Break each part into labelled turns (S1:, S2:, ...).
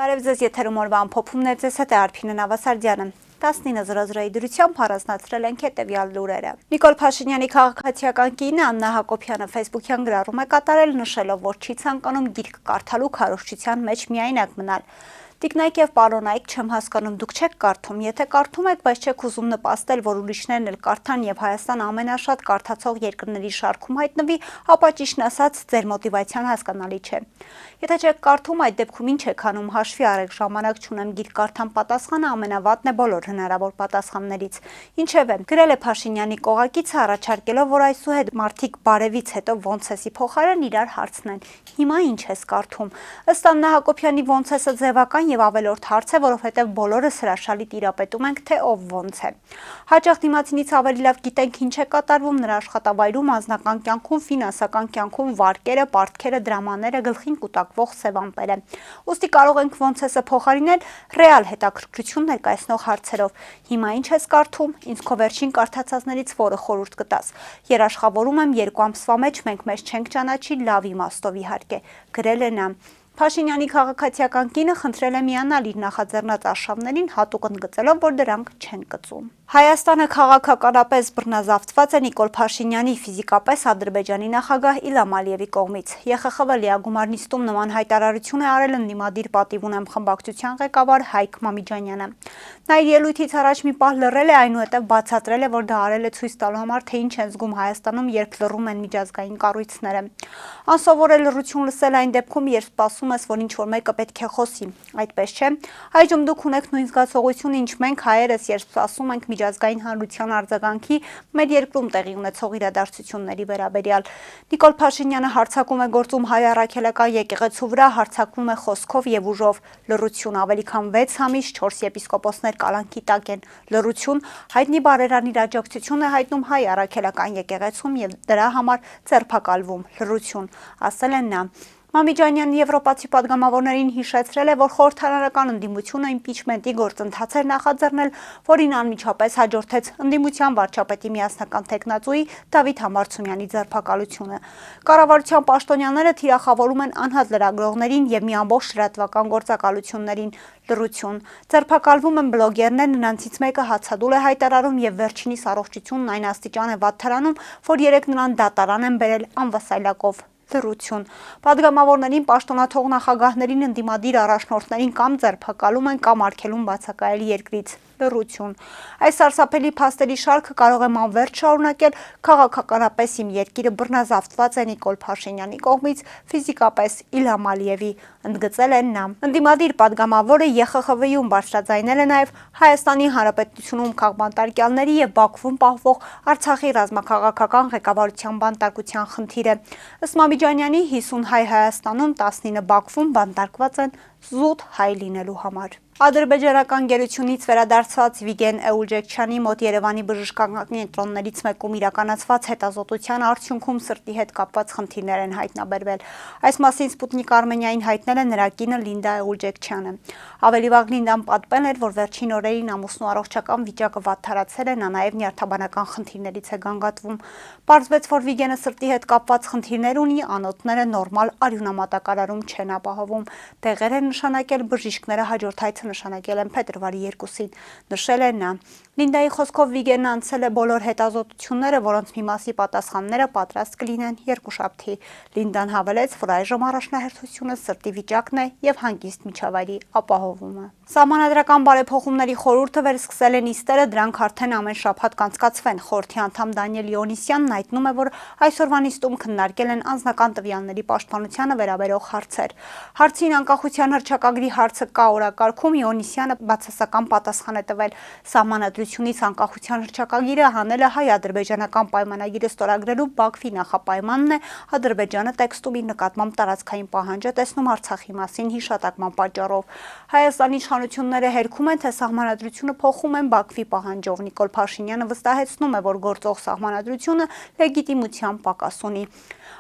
S1: Բարև ձեզ, եթերում օրվա ամփոփումն է, ձեզ հետ է Արփինե Նավասարդյանը։ 19:00 դրությամբ առանձնացրել ենք հետևյալ լուրերը։ Նիկոլ Փաշինյանի քաղաքացիական կինը Աննա Հակոբյանը Facebook-յան գրառում է կատարել, նշելով, որ չի ցանկանում գիրք կարդալու քարոզչության մեջ միայնակ մնալ։ Տիկնայք եւ պարոնայք, չեմ հասկանում, դուք չեք կարդում, եթե կարդում եք, բայց չեք ուզում նպաստել, որ ուրիշներն էլ կարդան եւ Հայաստան ամենաշատ կարդացող երկրների շարքում հայտնվի, ապա ճիշտն ասած, ձեր մոտիվացիան հասկանալի չէ։ Եթե չեք կարդում, այդ դեպքում ինչ եք անում, հաշվի առեք, ժամանակ չունեմ գիրք կարդամ պատասխանը ամենավատն է բոլոր հնարավոր պատասխաններից։ Ինչևէ, գրել է Փաշինյանի կողակիցը առաջարկելով, որ այսուհետ մարդիկ բարևից հետո ոնց էսի փոխարեն իրար հարցնեն։ Հիմա ինչ ես կարդում։ Ըստ Աննա Հակոբյանի ոնց էսը ձևական եւ ավելորդ հարց է, որովհետեւ բոլորս հրաշալի տիրապետում ենք, թե ով ոնց է։ Հաճախ դիմացինից ավելի լավ գիտենք ինչ է կատարվում նրա աշխատավայրում, անձնական կյանքում, ֆինանսական կյանքում, վարկերը, պարտքերը, դրամաները, գլխին կուտակվող սևամպերը։ Ուստի կարող ենք ոնց էսը փոխարինել ռեալ հետաքրքրություն ներկայացնող հարցերով։ Հիմա ինչ ես կարդում, ինձ քո վերջին կարդացածներից որը խորհուրդ կտաս։ Երաշխավորում եմ 2 ամսվա մեջ մենք մեզ չենք ճանաչի, լավ իմաստով իհարկե, գրել է նա։ Փաշինյանի քաղաքացիական կինը խնդրել է միանալ իր նախաձեռնած արշավներին, հատուկ ընդգծելով, որ դրանք չեն կծում։ Հայաստանը քաղաքականապես բռնազավթված է Նիկոլ Փաշինյանի, ֆիզիկապես Ադրբեջանի նախագահ Իլհամ Ալիևի կողմից։ ԵԽԽՎ լիագումար նիստում նման հայտարարություն է արել ընդդիմադիր պատիվ ունեմ խմբակցության ղեկավար Հայկ Մամիջանյանը։ Նա իր ելույթից առաջ մի պահ լռել է, այնուհետև բացատրել է, որ դա արել է ցույց տալու համար, թե ինչ են զգում Հայաստանում, երբ լռում են միջազգային կառույցները։ Անսովոր է լռություն լսել այն դեպքում, երբ սպասում ես, որ ինչ-որ մեկը պետք է խոսի, այդպես չէ։ Այժմ դուք ունեք նույն զգացողությունը, ինչ մենք հայերս, երբ սպասում ենք միջազգային հանրության արձագանքի մեր երկրում տեղի ունեցող իրադարձությունների վերաբերյալ։ Նիկոլ Փաշինյանը հարձակում է գործում հայ առաքելական եկեղեցու վրա, հարձակվում է խոսքով եւ ուժով։ Լռություն ավելի քան 6 ամիս 4 եպիսկոպոսներ կալանքի տակ են։ Լռություն հայտնի բարերարի աջակցություն է հայտնում հայ առաքելական եկեղեցում եւ դրա համար ձերբակալվում։ Լռություն, ասել են նա։ Մամիջանյանն եվրոպացի падգամավորներին հիշեցրել է, որ խորհրդարանական ընդդիմությունը իմպիչմենտի գործընթաց էր նախաձեռնել, որին անմիջապես հաջորդեց ընդդիմության վարչապետի միասնական թեկնածուի Դավիթ Համբարձումյանի ձերբակալությունը։ Կառավարության պաշտոնյաները թիրախավորում են անհատ լրագրողներին եւ մի ամբողջ լրատվական գործակալություններին։ Լռություն։ Ձերբակալվում են բլոգերներ, նրանցից մեկը հացադուլ է հայտարարում եւ վերջինիս առողջությունն այն աստիճան է վատթարանում, որ երեք նրան դատարան են բերել անվասայլակով։ Լռություն։ Падգամավորներին, պաշտոնաթող նախագահներին, ընդդիմադիր առաջնորդներին կամ ձերբակալում են կամ արգելում բացակայել երկրից։ Լռություն։ Այս սարսափելի փաստերի շարքը կարող եմ անվերջ շարունակել, քաղաքականապես իմ երկիրը բռնազավթված է Նիկոլ Փաշինյանի կողմից, ֆիզիկապես Իլհամ Ալիևի, ընդգծել են նա։ Ընդդիմադիր падգամավորը ԵԽԽՎ-ում բարձրաձայնել է նաև Հայաստանի Հանրապետությունում քաղբանտարկյալների եւ Բաքվում պահվող Արցախի ռազմաքաղաքական ղեկավարության բանտարկության խնդիրը։ Ըստ Մամիջանյանի 50 հայ Հայաստանում, 19 Բաքվում բանտարկված են զուտ հայ լինելու համար։ Ադրբեջանական գերությունից վերադարձած Վիգեն Էուլջեքչյանի մոտ Երևանի բժշկական կենտրոններից մեկում իրականացված հետազոտության արդյունքում սրտի հետ կապված խնդիրներ են հայտնաբերվել։ Այս մասին Սպուտնիկ Արմենիային հայտնել է նրա կինը Լինդա Էուլջեքչյանը։ Ավելի վաղ Լինդան պատմել էր, որ վերջին օրերին ամուսնու առողջական վիճակը վատթարացել է, նա նաև նյարդաբանական խնդիրներից է գանգատվում։ Պարզվեց, որ Վիգենը սրտի հետ կապված խնդիրներ ունի, անոթները նորմալ արյունամատակարարում չեն ապահովում։ Տեղեր են նշանակել բժիշկները հաջորդ նշանակել են փետրվարի 2-ին, նշել է նա։ Լինդայի խոսքով Վիգենը անցել է բոլոր հետազոտությունները, որոնց մի մասի պատասխանները պատրաստ կլինեն երկուշաբթի։ Լինդան հավելեց, որ այժմ առաջնահերթությունը սրտի վիճակն է եւ հանգիստ միջավայրի ապահովումը։ Սահմանադրական բարեփոխումների խորհուրդը վերսկսել է նիստերը, դրանք արդեն ամեն շաբաթ կանցկացվեն։ Խորհրդի անդամ Դանիել Իոնիսյանն հայտնում է, որ այսօրվա նիստում քննարկել են անձնական տվյալների պաշտպանությանը վերաբերող հարցեր։ Հարցին անկախության հռչակագրի հարցը կա օրակարգում, Իոնիսյանը բացասական պատասխան է տվել։ Սահմանադրությունից անկախության հռչակագիրը հանելը հայ-ադրբեջանական պայմանագիրը ստորագրելու Բաքվի նախապայմանն է, Ադրբեջանը տեքստում իր նկատմամբ տարածքային պահանջ է տեսնում Արցախի մասին հիշատակման պատճառով։ Հայաստանի իշխանությունները հերքում են, թե սահմանադրությունը փոխում են Բաքվի պահանջով։ Նիկոլ Փաշինյանը վստահեցնում է, որ գործող սահմանադրությունը լեգիտիմության պակաս ունի։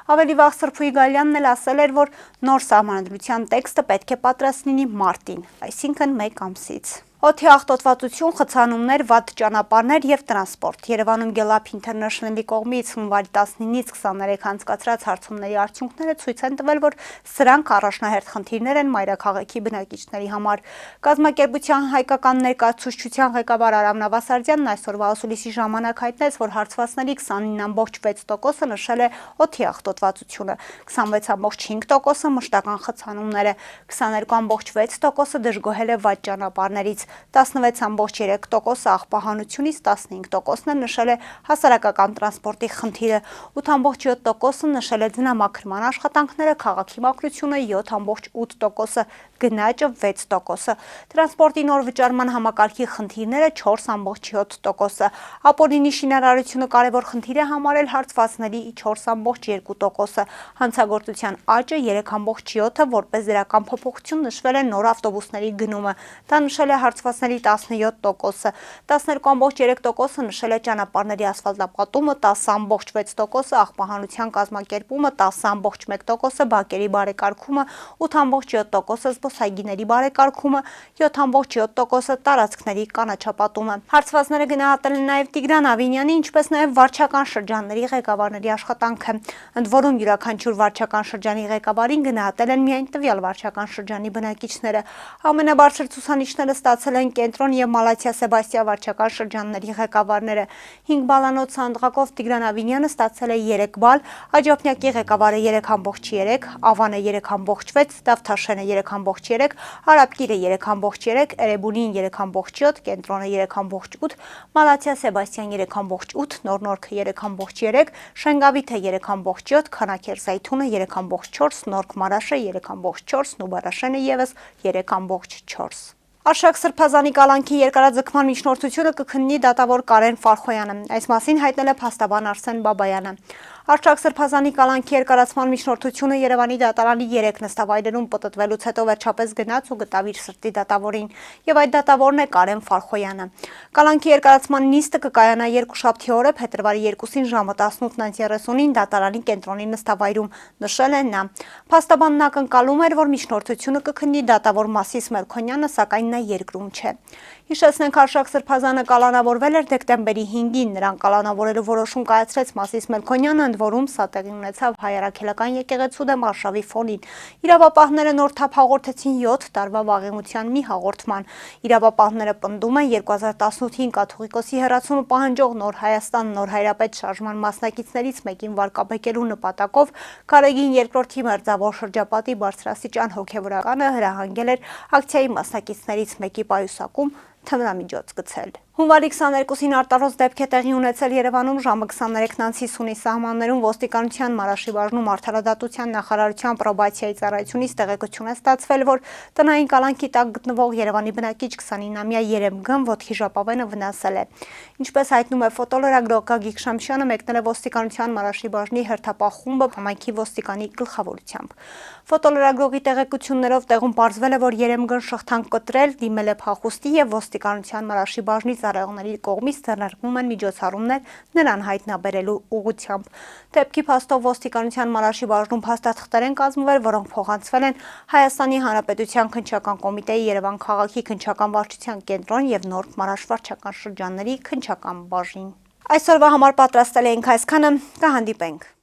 S1: Ավելի վաղ Սրփուի Գալյանն էլ ասել էր, որ նոր սահմանադրության տեքստը պետք է պատրաստ լինի մարտին, այսինքն 1 ամսից։ Օդի աղտոտվածություն, խցանումներ, վատ ճանապարհներ եւ տրանսպորտ։ Երևանում Gallup International-ի կողմից հունվարի 19-ից 23 անցկացրած հարցումների արդյունքները ցույց են տվել, որ սրանք առաջնահերթ խնդիրներ են մայրաքաղաքի բնակիչների համար։ Կազմակերպության հայկական ներկայացուցչության ղեկավար Արամ Նավասարդյանն այսօրվա ասուլիսի ժամանակ հայտնեց, որ հարցվածների 29.6%-ը նշել է օդի աղտոտվածությունը, 26.5%-ը մշտական խցանումները, 22.6%-ը դժգոհել է վատ ճանապարհներից, 16.3%-ը աղբահանությունից, 15%-ը նշել է հասարակական տրանսպորտի խնդիրը, 8.7%-ը նշել է ձնամաքրման աշխատանքները, քաղաքի մաքրությունը 7.8%-ը, գնաճը 6%-ը, տրանսպորտի նոր վճարման համակարգի խնդիրները 4.7%-ը, ապօրինի շինարարությունը կարևոր խնդիր է համարել հարցվածների 4.2%-ը, հանցագործության աճը 3.7%-ը, որպես դրական փոփոխություն նշվել է նոր ավտոբուսների գնումը, դա նշել է հարցվածների 17%-ը, 12.3%-ը նշել է ճանապարհների ասֆալտապատումը, 10.6%-ը աղբահանության կազմակերպումը, 10.1%-ը բակերի բարեկարգումը, 8.7%-ը զբոսայգիների բարեկարգումը, 7.7%-ը տարածքների կանաչապատումը։ Հարցվածները գնահատել են նաև Տիգրան Ավինյանի, ինչպես նաև վարչական շրջանների ղեկավարների աշխատանքը։ Ընդ որում յուրաքանչյուր վարչական շրջանի ղեկավարին գնահատել են միայն տվյալ վարչական շրջանի բնակիչները։ Ամենաբարձր ցուցանիշները ստացել են Կենտրոն եւ Մալաթիա Սեբաստիա վարչական շրջանների ղեկավարները։ 5 բալանոց սանդղակով Տիգրան Ավինյանը ստացել է 3 բալ, Աջափնյակի ղեկավարը 3.3, Ավանը 3.6, Դավթաշենը 3.3, Արաբկիրը 3.3, Էրեբունին 3.7, Կենտրոնը 3.8, Մալաթիա Սեբաստիան 3.8, Նորնորքը 3.3, Շենգավիթը 3.7, Քանաքեր Զայթունը 3.4, Նորք Մարաշը 3.4, Նուբարաշենը եւս 3.4։ Արշակ Սրբազանի կալանքի երկարաձգման միջնորդությունը կքննի դատավոր Կարեն Ֆարխոյանը։ Այս մասին հայտնել է փաստաբան Արսեն Բաբայանը։ Արշակ Սրբազանի կալանքի երկարացման միջնորդությունը Երևանի դատարանի 3 նստավայրերում պտտվելուց հետո վերջապես գնաց ու գտավ իր սրտի դատավորին, եւ այդ դատավորն է Կարեն Ֆարխոյանը։ Կալանքի երկարացման նիստը կկայանա երկուշաբթի օրը փետրվարի 2-ին ժամը 18:30-ին դատարանի կենտրոնի նստավայրում, նշել է նա։ Փաստաբանն ակնկալում էր, որ միջնորդությունը կքննի դատավոր Մասիս Մելքոնյանը, սակայն նա երկրում չէ։ Հիշեցնենք, Արշակ Սրբազանը կալանավորվել էր դեկտեմբերի 5-ին, նրան կալանավորելու որոշում կայացրեց Մասիս Մելքոնյանը, ընդ որում սա տեղի ունեցավ հայ առաքելական եկեղեցու դեմ արշավի ֆոնին։ Իրավապահները նոր թափ հաղորդեցին 7 տարվա վաղեմության մի հաղորդման։ Իրավապահները պնդում են 2018-ին կաթողիկոսի հեռացումը պահանջող Նոր Հայաստան Նոր Հայրապետ շարժման մասնակիցներից մեկին վարկաբեկելու նպատակով Գարեգին երկրորդի մերձավոր շրջապատի բարձրաստիճան հոգևորականը հրահանգել էր ակցիայի մասնակիցներից մեկի պայուսակում թմրամիջոց գցել։ Հունվարի 22-ին արտարոց դեպք է տեղի ունեցել Երևանում ժամը 23:50-ի սահմաններում ոստիկանության Մարաշի բաժնում արդարադատության նախարարության պրոբացիայի ծառայությունից տեղեկություն է ստացվել, որ տնային կալանքի տակ գտնվող Երևանի բնակիչ 29-ամյա Երեմ Գ ոտքի ժապավենը վնասել է։ Ինչպես հայտնում է ֆոտոլրագրող Գագիկ Շամշյանը, մեկնել է ոստիկանության Մարաշի բաժնի հերթապահ խումբը համայնքի ոստիկանի գլխավորությամբ։ Ֆոտոլրագրողի տեղեկություններով տեղում պարզվել է, որ Երեմ Գ-ն շղթան կտրել, դիմել է փախուստի եւ ոստիկանության Մարաշի բաժնի ծառայողների կողմից ձեռնարկվում են միջոցառումներ նրան հայտնաբերելու ուղղությամբ։ Դեպքի փաստով ոստիկանության Մարաշի բաժնում փաստաթղթեր են կազմվել, որոնք փոխանցվել են Հայաստանի Հանրապետության քննչական կոմիտեի Երևան քաղաքի քննչական վարչության կենտրոն եւ Նորբ Մարաշ վարչական շրջանների քննչական բաժին։ Այսօրվա համար պատրաստել էինք այսքանը, կհանդիպենք։